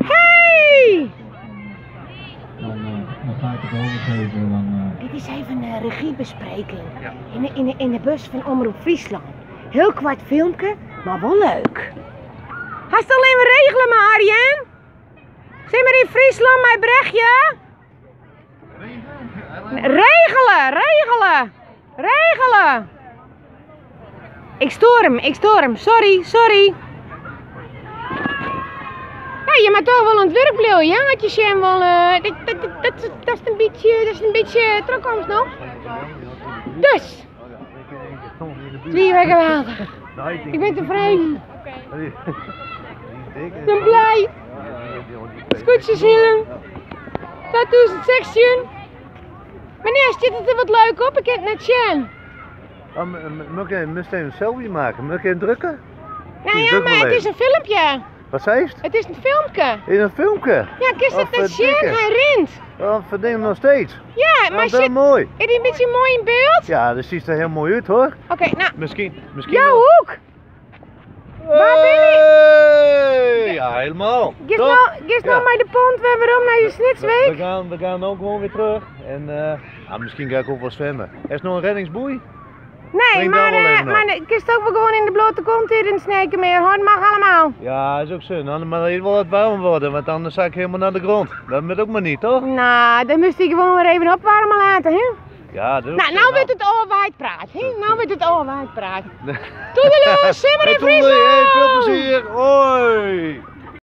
Hey! Dan ga ik het overgeven. Dit is even een regiebespreking in de bus van Omroep Friesland. Heel kwart filmpje, maar wel leuk. Ga je alleen maar regelen, maar Arjen? Zijn we in Friesland, mijn berichtje? Regelen! Ik stoor hem. Sorry. Ja, je mag toch wel ontwerpen, ja? Had je zien wel, dat is een beetje toekomst nog. Dus, 2 weken geweldig. Ik ben tevreden. Ik ben blij. Scootjes hielen. Tattoos in section. Wanneer zit het er wat leuk op? Ik heb het net zien. Moet je een selfie maken? Moet je hem drukken? Nou ja, maar het is een filmpje. Wat zei je? Het is een filmpje. In een filmpje? Ja, kist het net zien? Hij rent. Dat verdien nog steeds. Ja, maar dat is mooi. Is die een beetje mooi in beeld? Ja, dat ziet er heel mooi uit hoor. Oké, nou. Misschien. Jouw hoek! Waar ben je? Ja, helemaal. Gist nou bij de pont weer waarom naar je snitsweek? We gaan ook gewoon weer terug. En misschien ga ik ook wel zwemmen. Er is nog een reddingsboei. Nee, maar kist ook wel gewoon in de blote kont hier in sneken meer hoor, dat mag allemaal. Ja, is ook zo. Maar het wil wat warm worden, want anders zak ik helemaal naar de grond. Dat moet ook maar niet, toch? Nou, dan moest ik gewoon weer even opwarmen laten, hè? Ja, dat is nou wordt het alwijd praat, hè? Nou wordt het alwijd praat. Toedeloos, simmer in Friesland! Veel plezier, hoi!